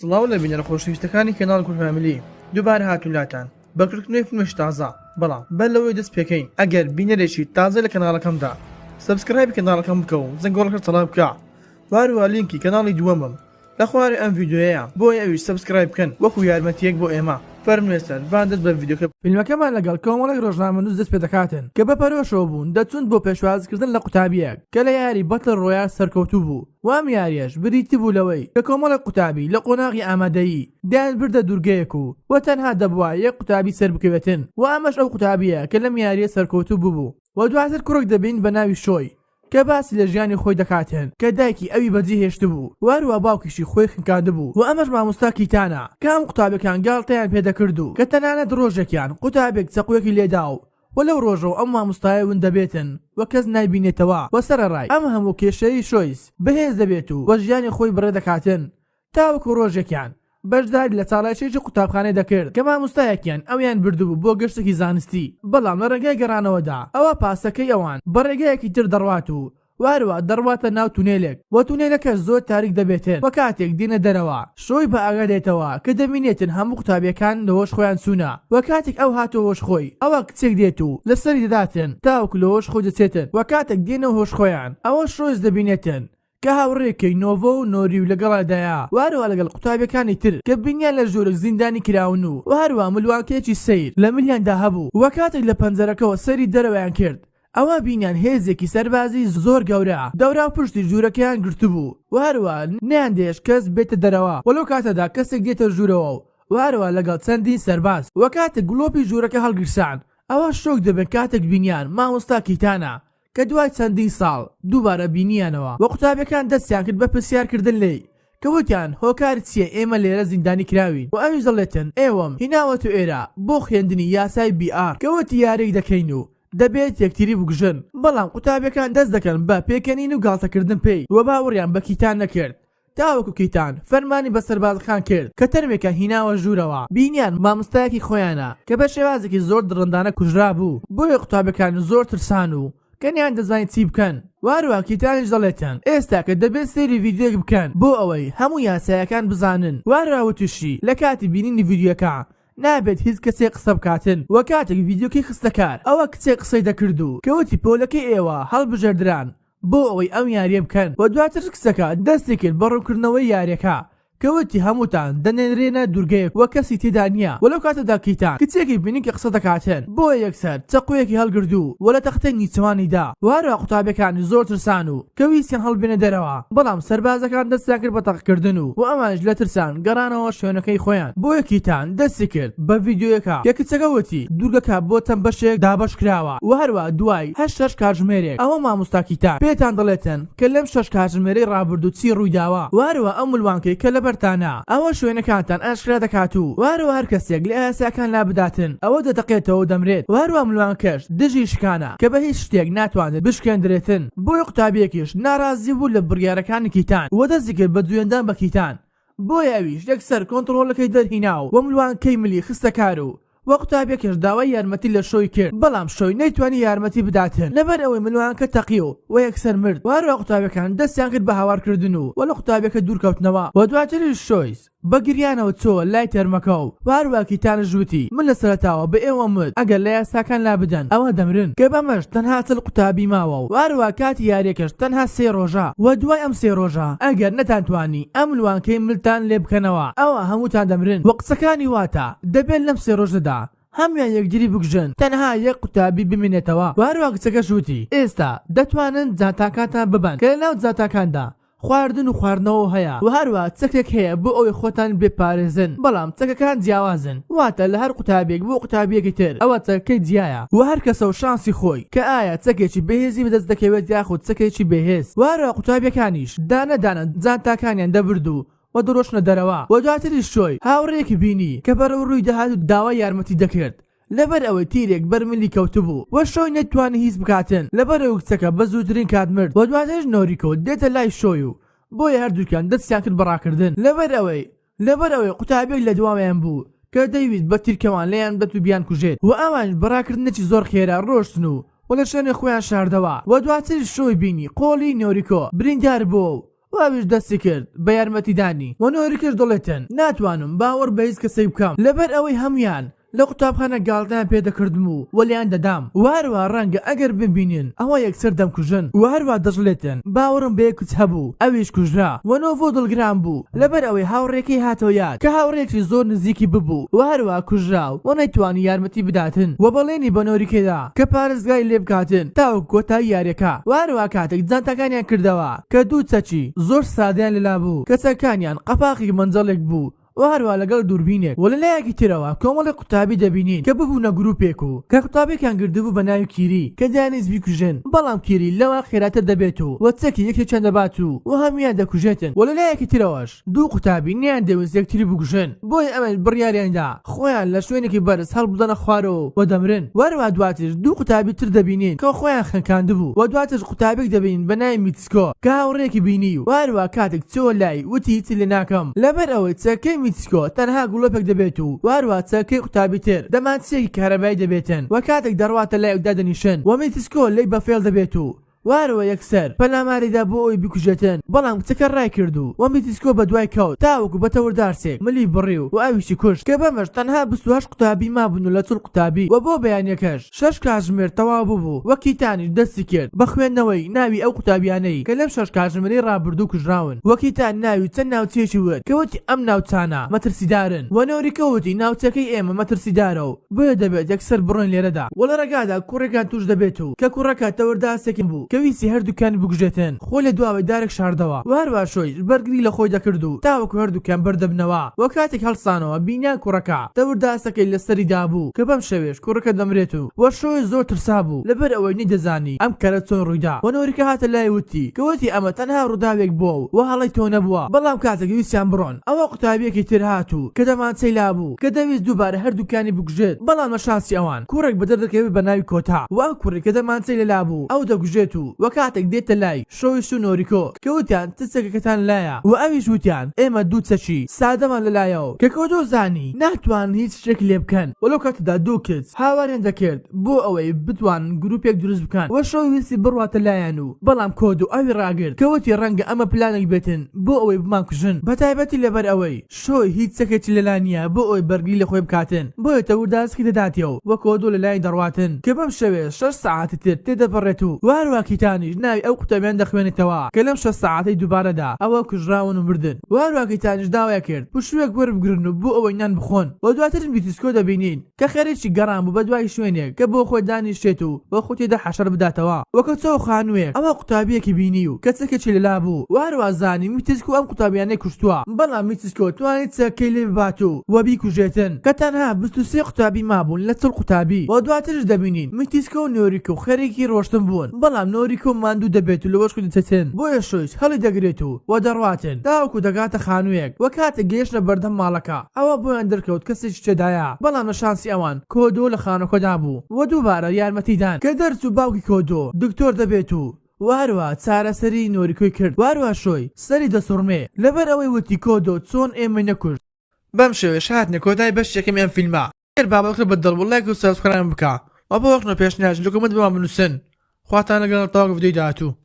سڵاو لە بینەرە خۆشەویستەکانی کەناڵ کورد فامیلی دووبارە هاتوولاتان بەکردنەوەی فیلمێکی تازە بەڵام بەر لەوەی دەست پێکەین ئەگەر بینەرێکی تازە لە کەناڵەکەمدا سبسکرایب کەناڵەکەم بکە و زەنگۆڵەکە تەڵاب بکە واروها لینکی کەناڵی دووەمم لە خوارێ ئەم ڤیدیۆیە بۆی ئەویش سبسکرایب بکەن وەکو یارمەتیەک بۆ ئێمە فەرموێستن با دەست بە ڤیدیۆکە فیلمەکەمان لەگەڵ کۆمەڵێک ڕۆژنامەنووس دەست پێ دەکاتن کە بە پەرۆشەوە بوون دەچون بۆ پێشوازکردن لە قوتابیەک کە لە یاری بەتڵ ڕۆیال سەرکەوتوو بوو وام یاریەش بریتی بوو لەوەی کە کۆمەڵێک قوتابی لە قۆناغی ئامادەیی دایان بردە دوورگەیەک و تەنها دەبووە یەک قوتابی سەر بکەوێتن و ئەمەش ئەو قوتابیە کە لەم یاریە سەرکەوتوو بوو و دواتر کوڕێک دەبین بە ناوی شۆی کە باسی لە ژیانی خۆی دەکاتن کە دایکی ئەوی بەجێ هێشت بوو واروها باوکیشی خۆی خنکاندە بوو و ئەمەش مامۆستا کیتانە کە ئەم قوتابەکان گاڵتەیان پێدەکرد و کە تەنانەت ڕۆژێکیان قوتابێک چەقویەکی لێدا و لەو ڕۆژەوە ئەم مامۆستایە ون دەبێتن و کەس نایبینێتەوە و سەرەڕای ئەم هەموو کێشەی شۆیس بەهێز دەبێت و وە ژیانی خۆی بڕێ دەکاتن تاوەکو ڕۆژێکیان بەشداری لە چاڵایشێکی قوتابخانەی دەکرد کە مامۆستایەکیان ئەویان بردبوو بۆ گەشتێکی زانستی بەڵام لە ڕێگای گەڕانەوەدا ئەوە پاسەکەی ئەوان بە ڕێگایەکی تر دەڕوات و واروها دەڕواتە ناو تونێلێک و تونێلەکە زۆر تاریک دەبێتن و کاتێک دێنە دەرەوە شۆی بە ئاگادێتەوە کە دەبینێتن هەموو قوتابیەکان لە هۆش خۆیان چوونە و کاتێک ئەو هاتۆ هۆش خۆی ئەوە کچێک دێت و لەسەری دەداتن تاوەکو لە هۆش خۆی دەچێتن و کاتێک دێنەوە هۆش خۆیان ئەوە شۆیس دەبینێتن کە هاوڕێکەی نۆڤۆ و نۆری و لەگەڵادایە واروها لەگەڵ قوتابیەکانی تر کە بینیان لە ژوورێک زیندانی کراون و واروها ملوانکەیەکی سەیر لە ملیاندا هەبوو و کاتێک لە پەنجەرەکەەوە سەری دەرەوەیان کرد ئەوە بینیان هێزێکی سەربازی زۆر گەورە دەورا و پشتی ژوورەکەیان گرتبوو و هەروە نەیاندێش کەس بێتە دەرەوە وەلەو کاتەدا کەسێک دێتە ژوورەوە و هەروە لەگەڵ چەندین سەرباز و کاتێک گڵۆپی ژوورەکە هەڵگرسان ئەوە شۆک دەبن کاتێک بینیان مامۆستا کیتانە کە دوای چەندین ساڵ دووبارە بینیانەوە و قوتابیەکان دەستیان کرد بە پرسیارکردن لێی کەوتیان هۆکارت چییە ئێمە لێرە زیندانی کراوین و ئەویش دەڵێتن ئێوەم هیناوەت و ئێرە بۆ خوێندنی یاسای BR کەوتی یارێک دەکەین و دەبێت یەکتری بگژن بەڵام قوتابیەکان دەست دەکەن بە پێکەنین و گاڵتەکردن پێی و باوەڕیان بە کیتان نەکرد تاوەکو کیتان فەرمانی بە سەربازەکان کرد کە تەرمێکە هیناوە ژوورەوە بینیان مامۆستایەکی خۆیانە کە بە شێوازێکی زۆر دڕندانە کوژرا بوو بۆیە قوتابیەکان زۆر ترسان و کەنیان دەزانین چی بکەن واروها کیتانیش دەڵێتن ئێستا کە دەبێت سەیری ڤیدیۆک بکەن بۆ ئەوەی هەموو یاسایەکان بزانن واروها وتوشی لە کاتی بینینی ڤیدیۆکە نابێت هیچ کەسێک قسە بکاتن و کاتێک ڤیدیۆکەی خستەکار ئەوە کچێک قسەی دەکرد و کەوتی پۆلەکەی ئێوە هەڵبژێردران بۆ ئەوەی ئەم یاریە بکەن و دواتر کچەکە دەستی کرد بە ڕوونکردنەوەی یاریەکە کەوتی هەمووتان دەنێنرێنە دوورگەیەک وە کەسی تێدا نییە وەلەو کاتەدا کیتان کچێکی بینی کە قسە دەکاتن بۆ یەکسەر چەقویەکی هەڵگردوو و لە تەختەی نیچەوانیدا واروها قوتابیەکانی زۆر ترسان و کە ویستیان هەڵبێنە دەرەوە بەڵام سەربازەکان دەستیان کرد بە تەقکردن و ئەمانش لە ترسان گەڕانەوە شوێنەکەی خۆیان بۆ یەکیتان دەستی کرد بە ڤیدیۆیەکە کە کچەکە وتی دوورگەکە بۆ چەند بەشێک دابەش کراوە و هەروە دوای 8 کاتژمێرێک ئەوە مامۆستا کیتان پێتان دەڵێتن کە لەم 6 کاتژمێرەی ڕابردوو چی ڕوویداوە واروها ئەم ملوانکەی کە لەبەرتانە ئەوە شوێنەکانتان ئاشکرا دەکات و واروها هەر کەسێک لە ئاساکان لا بداتن ئەوە دەتەقێتەوە دەمرێت واروها ملوانکەش دژی شکانە کە بە هیچ شتێک ناتوانێت بشکێندرێتن بۆیە قوتابیەکیش ناڕازی بوو لە بڕیارەکانی کیتان و دەستی کرد بە جوێندان بە کیتان بۆیە ئەویش یەکسەر کۆنتڕۆڵەکەی دەرهێناو و ملوانکەی ملی خستەکار و قوتابیەکیش داوای یارمەتی لە شۆی کرد بەڵام شۆی نەیتوانی یارمەتی بداتن لەبەر ئەوەی ملوانکە تەقیۆ و یەکسەر مرد واروها قوتابیەکان دەستیان کرد بە هاوارکردن و لە قوتابیەکە دوورکەوتنەوە و دواتریش شۆیس بە گریانەوە چۆ لای تەرمەکە و واروها کیتانش وتی من لە سەرەتاوە بە ئێوە مرد ئەگەر لە یاساکان لا بدەن ئەوە دەمرن کە بەمەش تەنها چل قوتابی ماوە و واروها کاتی یاریەکەش تەنها 3 ڕۆژە و دوای ئەم 3 ڕۆژە ئەگەر نەتانتوانی ئەم ملوانکەی ملتان لێ بکەنەوە ئەوە هەمووتان دەمرن و قسەکانی واتە دەبێت لەم 3 ڕۆژەدا هەمیان یەکگیری بگژن تەنها یەک قوتابی بمێنێتەوە واروها کچەکەش وتی ئێستا دەتوانن جاتاکانتان ببەن کە لەناو جاتاکاندا خواردن و خواردنەوە هەیە و هەروە چەکێک هەیە بۆ ئەوەی خۆتان بپارێزن بەڵام چەکەکان جیاوازن واتە لە هەر قوتابێک بۆ قوتابیەکی تر ئەوە چەکەی جیایە و هەر کەسە و شانسی خۆی کە ئایا چەکێکی بەهێزی بەدەست دەکەوێت یاخود چەکێکی بەهێز واروها قوتابیەکانیش دانەدانە جانتاکانیان دەبرد و دڕۆشنە دەرەوە و دواتری شۆی هاوڕێکی بینی کە بەرەو ڕووی دەهات و داوای یارمەتی دەکرد لەبەر ئەوەی تیرێک بەرملی کەوتبوو و شۆی نەتوانی هیچ بکاتن لەبەر ئەو کچەکە بە زووترین کات مرد و دواترش نۆریکۆ دێتە لای شۆی و بۆیە هەردووکیان دەستیان کرد بەڕاکردن لەبەر ئەوەی قوتابێک لە دوامیان بوو کە دەیویست بە تیرکەوان لەیان بەت و بیان کوژێت و ئەوان بەڕاکردنێکی زۆر خێرا ڕۆشتن و لە شوێنی خۆیان شاردەوە و دواتر شۆی بینی قۆڵی نۆریکۆ بریندار بوو واویش دەستی کرد بە یارمەتیدانی و نۆریکەش دەڵێتن ناتوانم باوەڕ بە هیچ کەسەی بکەم لەبەر ئەوەی هەمویان لە قوتابخانە گاڵتەیان پێدەکردم و وەلیان دەدام وهروە ڕەنگە ئەگەر ببینین ئەوە یەکسەر دەمکوژن وهروە دەژڵێتن باوەڕم بە یەکوت هەبوو ئەویش کوژرا وەنۆڤۆ دڵگران بوو لەبەر ئەوەی هاوڕێکی هاتەوە یاد کە هاوڕێکی زۆر نزیکی ببوو وهروە کوژراو و نەیتوانی یارمەتی بداتن و بەڵێنی بە نۆریکێدا کە پارێزگای لێ بکاتن تاوەکو کۆتایی یاریەکە وهروە کاتێک جانتەکانیان کردەوە کە دوو چەکی زۆر سادیان لەلا بوو کە چەکانیان قەپاقی مەنجەڵێک بوو وهروە لەگەڵ دووربینێک و لەلایەکی ترەوە کۆمەڵی قوتابی دەبینین کە ببوونە گروپێک و کە قوتابێکیان گردبوو بە ناوی کیری کە دەیانویست بیکوژن بەڵام کیری لەوە خێراتر دەبێت و وەچەکی یەکێکیان دەبات و هەمویان دەکوژێتن و لەلایەکی ترەوەش دوو قوتابی نیان دەویست یەکتری بکوژن بۆی ئەمە بڕیاریاندا خۆیان لە شوێنێکی بەرز هەڵبدەنە خوارەوە و دەمرن وهروە دواتر دوو قوتابی تر دەبینین کە خۆیان خەنکاندبوو و دواتر قوتابێک دەبینین بە ناوی میتسکۆ کە هاوڕێکی بینی و وهروە کاتێک چۆ لای وتی هیچی لێ ناکەم لەبەر ئەوەی چەکەی میتسکۆ تەنها گوڵۆپێک دەبێت و وهروە چەکەی قوتابی تر دەمانچەیەکی کارەبایی دەبێتن و کاتێک دەڕواتە لایەکدا دەنیشن و میتسکۆ لێی بەفێڵ دەبێت و وهروە یەکسەر پەلاماریدا بۆ ئەوی بکوژێتن بەڵام کچەکە ڕای کردو و میتسکۆ بە دوای کەوت تاوەکو بە تەوردارسێک ملی بڕی و ئاویشی کوشت کە بەمەش تەنها 28 قوتابی مابوون و لە چڵ قوتابی و بۆ بەیانیەکەش 6 کاتژمێر تەواو بوو وە کیتانیش دەستی کرد بە خوێندنەوەی ناوی ئەو قوتابیانەی کە لەم 6 کاتژمێری ڕابردوو کوژراون وە کیتان ناوی چەند ناوچەیەکی وت کەوتی ئەم ناوچانە مەترسیدارن و نۆریکەوتی ناوچەکەی ئێمە مەترسیدارە و بۆیە دەبێت یەکسەر بڕۆین لێرەدا و لە ڕێگادا کوڕێکان توش دەبێت و کە کوڕەکە تەوەردارسێکم بوو کە ویسی هەردووکان بگوژێتن خۆ لە دواوەی دارێک شاردەوە وهروە شۆی بەرگری لە خۆی دەکرد و تاوەکو هەردووکان بەردەبنەوە وە کاتێک هەڵسانەوە بینیان کوڕەکە تەورداسەکەی لەسەری دابوو کە بەم شەوێش کوڕەکە دەمرێت و وە شۆی زۆر ترسا بوو لەبەر ئەوەی نەیدەزانی ئەم کەرە چۆن ڕوویدا و نۆریکە هاتە لای وتی کەوتی ئەمە تەنها ڕووداوێک بووە و هەڵی تۆ نەبووە بەڵام کاتێک ویستیان بڕۆن ئەوە قوتابیەکی تر هاتوو کە دەمانچەی لابوو کە دەویست دووبارە هەردووکانی بکوژێت بەڵام شانسی ئەوان کوڕێک بە دەردەکەوێت بە ناوی کۆتا و ئەو کوڕی کە دەمانچەی لەلابوو ئەو دەگوژێت و وە کاتێک دێتە لای شۆیش و نۆریکۆ کەوتیان چەکەکەتان لایە و ئەویش وتیان ئێمە دوو چەکی سادەمان لەلایەوە کە کۆدۆ زانی ناتوان هیچ شتێک لێ بکەن وەلو کاتەدا دوو کچ هاواریان دەکرد بۆ ئەوەی بتوان گروپێک دروست بکەن وە شۆی ویستی بڕواتە لایەن و بەڵام کۆد و ئەوی ڕاگرت کەوتی ڕەنگە ئەمە پلانێک بێتن بۆ ئەوەی بمان کوژن بەتایبەتی لەبەر ئەوەی شۆی هیچ چەکێکی لەلانیە بۆ ئەوەی بەرگری لە خۆی بکاتن بۆیە تەورداسکی دەداتەوە وە کۆدۆ لە لای دەڕواتن کە بەم شەوێ 6 ساعتی تر تێدەپەڕێت و وهروە کیتانیش ناوی ئەو قوتابیان دەخوێنێتەوە کە لەم 6 ساعتەی دووبارەدا ئەوە کوژراون و مردن وهروە کیتانیش داوای کرد پشوویەک وەربگرن و بۆ ئەوەی نان بخۆن و دواتر میتسکۆ دەبینین کە خەریکی گەڕان بوو بە دوای شوێنێک کە بۆ خۆی دانیشتێت و بە خۆتێدا حەشەر بداتەوە وەکە چۆ خانوویەک ئەوە قوتابیەکی بینی و کە چەکێکی لەلا بوو وهروە زانی میتسکۆ ئەم قوتابیانەی کوشتووە بەڵام میتسکۆ توانێت چەکەی لێ ببات و وە بیکوژێتن کە تەنها 23 قوتابی مابوون لە چڵ قوتابی و دواترش دەبینین میتسکۆ و نۆریکۆ خەریکی ڕۆشتن بوون بەڵام نۆریکۆ ماندوو دەبێت و لە وەشکو دەچێتن بۆیە شۆیش هەڵی دەگرێت و دەڕواتن تاوەکو دەگاتە خانوویەک وە کاتێک گەیشتە بەردەم ماڵەکە ئەوە بۆیان دەرکەوت کەسێکی تێدایە بەڵام لە شانسی ئەوان کۆدۆ لە خانەکەدا بوو وە دووبارە یارمەتیدان کە دەرچ و باوکی کۆدۆ دکتۆر دەبێت و وهروە چارەسەری نۆریکۆی کرد وهروە شۆی سەری دەسوڕمێ لەبەر ئەوەی وتی کۆدۆ چۆن ئێمە نەکورد بەم شێوەیە هاتنە کۆتای بەشێکەکەم ئەم فیلمە ئەگەر بابەکە بەدڵ وڵایک و سەبسکرایب بکە و بۆ وەختنەوە پێشنیاز لە کۆمنت بمان بنووسن خواتان لەگەڵ تاوەکو ڤیدیۆی داهاتوو